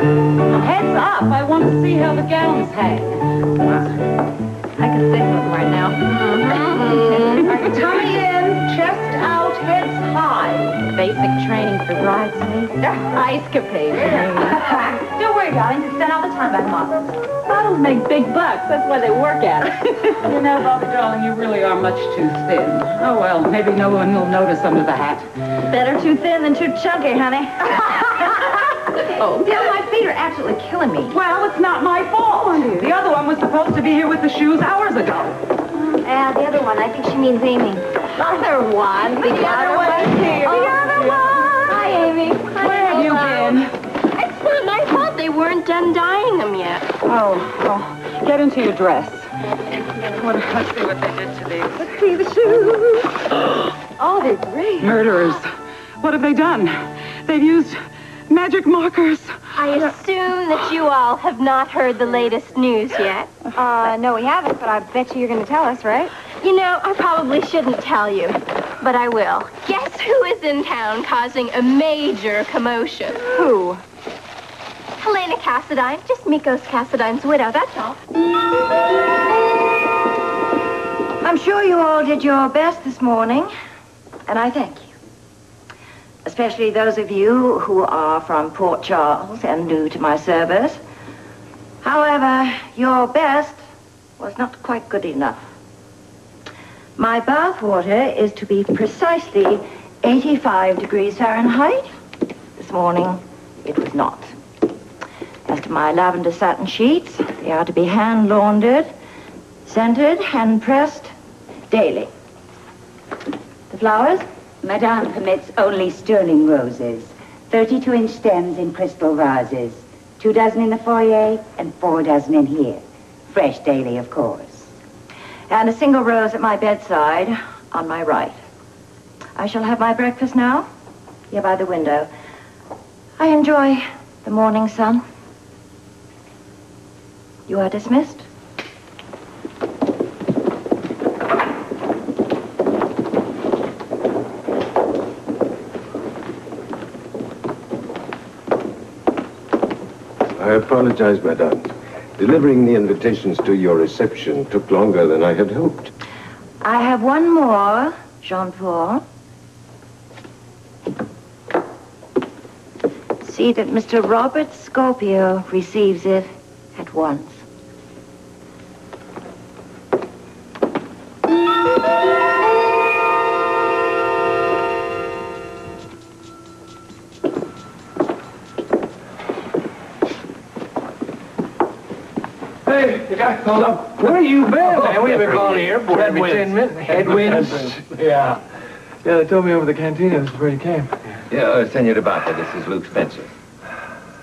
Heads up, I want to see how the gowns hang. I can sing with them right now. Tummy in, chest out, heads high. Basic training for bridesmaids. Ice capades. Don't worry, darling, just spend all the time by the models. Models make big bucks. That's why they work at it. You know, Bobby, darling, you really are much too thin. Oh, well, maybe no one will notice under the hat. Better too thin than too chunky, honey. Oh, Yeah, my feet are absolutely killing me. well, it's not my fault. The other one was supposed to be here with the shoes hours ago. The other one, I think she means Amy. Other one? The other one's here. The other one! Hi, Amy. Where have you been? It's not my fault they weren't done dyeing them yet. Oh, get into your dress. Let's see what they did to these. Let's see the shoes. Oh, they're great. Murderers. What have they done? They've used magic markers. I assume that you all have not heard the latest news yet. No, we haven't, but I bet you're going to tell us, right? You know, I probably shouldn't tell you, but I will. Guess who is in town causing a major commotion? Who? Helena Cassadine, just Mikos Cassadine's widow, that's all. I'm sure you all did your best this morning, and I thank you. Especially those of you who are from Port Charles and new to my service. However, your best was not quite good enough. My bath water is to be precisely 85 degrees Fahrenheit. This morning, it was not. As to my lavender satin sheets, they are to be hand laundered, scented, hand pressed daily. The flowers? Madame permits only sterling roses, 32-inch stems in crystal vases, 2 dozen in the foyer and 4 dozen in here. Fresh daily, of course. And a single rose at my bedside on my right. I shall have my breakfast now, here by the window. I enjoy the morning sun. You are dismissed. I apologize, madame. Delivering the invitations to your reception took longer than I had hoped. I have one more, Jean-Paul. See that Mr. Robert Scorpio receives it at once. Hey, you guys, hold up. Where you been, man? We've been calling the airport every 10 minutes. Headwinds? Yeah. Yeah, they told me over the cantina this is where he came. Yeah, Senor Baca, this is Luke Spencer.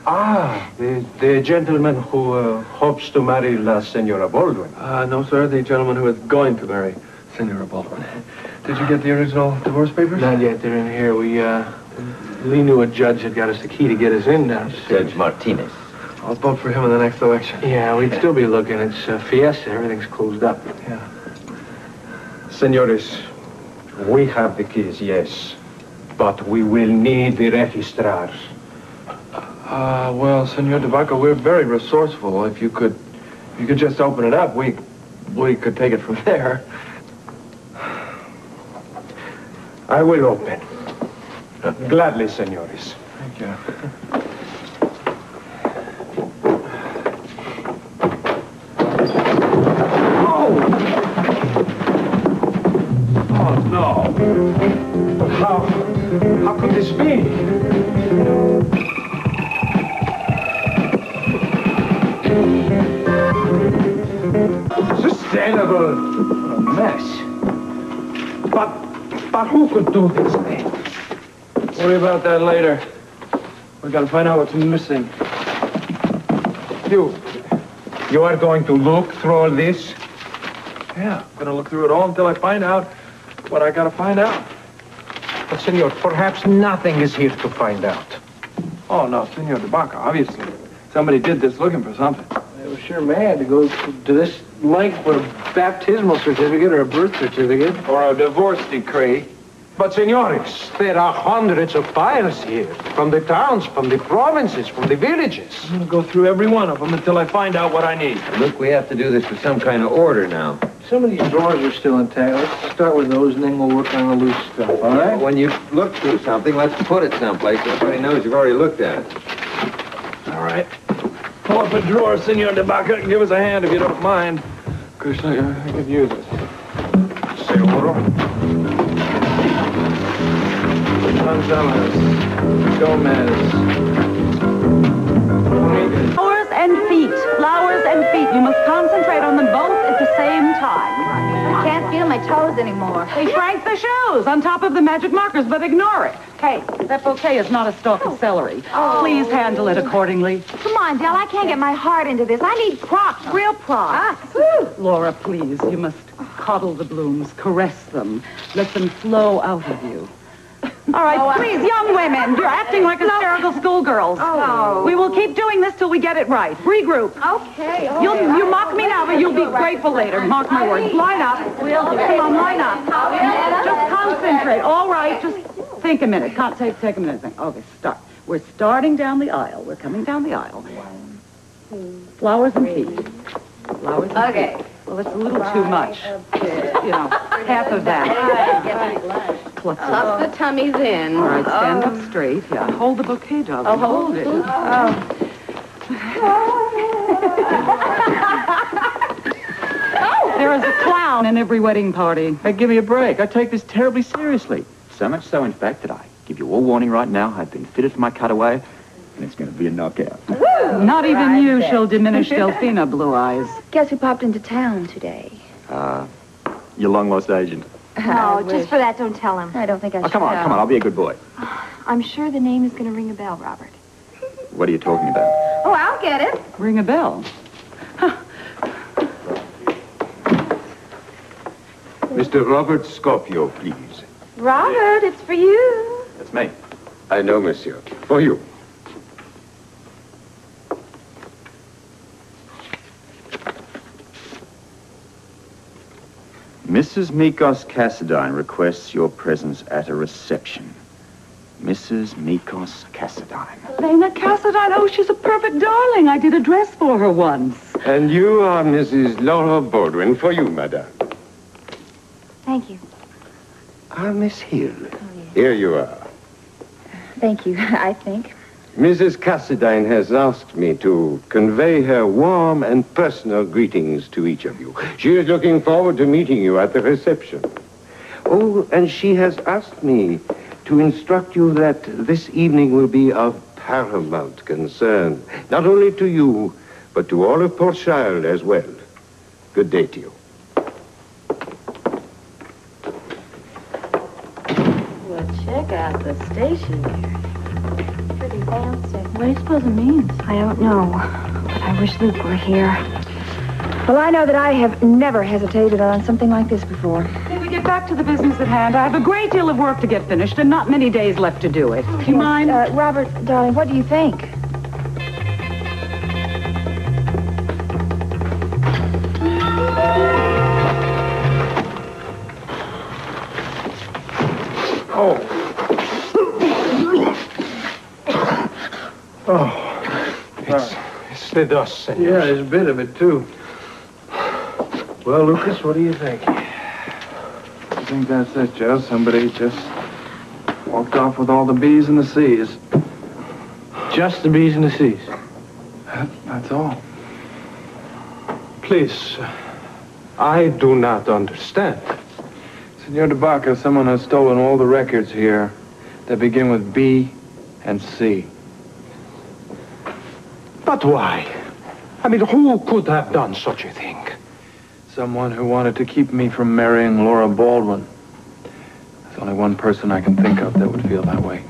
Ah, the gentleman who hopes to marry La Senora Baldwin. No, sir, the gentleman who is going to marry Senora Baldwin. Did you get the original divorce papers? Not yet, they're in here. Lee knew a judge had got us the key to get us in downstairs. Judge Martinez. I'll vote for him in the next election. Yeah, we'd still be looking. It's Fiesta. Everything's closed up. Yeah. Senores, we have the keys, yes. But we will need the registrars. Well, Senor de Vaca, we're very resourceful. If you could just open it up, we could take it from there. I will open. Gladly, senores. Thank you. Oh, no. How could this be? This is terrible. A mess. But who could do this thing? Worry about that later. We gotta find out what's missing. You are going to look through all this? Yeah, I'm gonna look through it all until I find out what I gotta find out. But, senor, perhaps nothing is here to find out. Oh, no, Senor de Vaca, obviously. Somebody did this looking for something. They were sure mad to go to this length for a baptismal certificate or a birth certificate. Or a divorce decree. But, senores, there are hundreds of files here. From the towns, from the provinces, from the villages. I'm gonna go through every one of them until I find out what I need. Look, we have to do this with some kind of order now. Some of these drawers are still intact. Let's start with those, and then we'll work on the loose stuff, all right? When you look through something, let's put it someplace so everybody knows you've already looked at it. All right. Pull up a drawer, Senor de Baca, and give us a hand if you don't mind. Of course, I could use it. Seguro? Gonzalez. Gomez. Flowers and feet. Flowers and feet. You must concentrate on them both at the same time. I can't feel my toes anymore. They shrank the shoes on top of the magic markers, but ignore it. Hey, that bouquet is not a stalk of celery. Please handle it accordingly. Come on, Del, I can't get my heart into this. I need props, real props. Laura, please, you must coddle the blooms, caress them, let them flow out of you. All right, please, young women, you're acting like hysterical schoolgirls. Oh. We will keep doing this till we get it right. Regroup. Okay. You mock me now, but you'll be grateful later. Mark my words. Line up. Come on, line up. Just concentrate. All right, just think a minute. Take a minute. Think. Okay, start. We're starting down the aisle. We're coming down the aisle. Flowers and feet. Flowers and feet. Well, it's a little too much. You know, half of that. Clutch Up the tummies in. All right, stand up straight. Yeah, hold the bouquet, darling. Oh, hold it. There is a clown in every wedding party. Hey, give me a break. I take this terribly seriously. So much so, in fact, that I give you all warning right now. I've been fitted for my cutaway, and it's going to be a knockout. Not even you shall diminish Delphina, Blue Eyes. Guess who popped into town today? Your long-lost agent. No, just for that, don't tell him. I don't think I should. Oh, come on, I'll be a good boy. I'm sure the name is going to ring a bell, Robert. What are you talking about? Oh, I'll get it. Ring a bell. Mr. Robert Scorpio, please. Robert, it's for you. That's me. I know, monsieur. For you. Mrs. Mikos Cassadine requests your presence at a reception. Mrs. Mikos Cassadine. Helena Cassadine. Oh, she's a perfect darling. I did a dress for her once. And you are Mrs. Laura Baldwin. For you, madame. Thank you. Ah, Miss Hill. Here you are. Thank you, I think. Mrs. Cassadine has asked me to convey her warm and personal greetings to each of you. She is looking forward to meeting you at the reception. Oh, and she has asked me to instruct you that this evening will be of paramount concern, not only to you, but to all of Port Child as well. Good day to you. Well, check out the station here. Pretty fancy. What do you suppose it means? I don't know, but I wish Luke were here. Well, I know that I have never hesitated on something like this before. Can we get back to the business at hand? I have a great deal of work to get finished and not many days left to do it. Do you mind? Robert, darling, what do you think? It's the dust, senor. Yeah, there's a bit of it, too. Well, Lucas, what do you think? I think that's it, Joe. Somebody just walked off with all the B's and the C's. Just the B's and the C's. That's all. Please, I do not understand. Senor de Baca, someone has stolen all the records here that begin with B and C. But why? I mean, who could have done such a thing? Someone who wanted to keep me from marrying Laura Baldwin. There's only one person I can think of that would feel that way.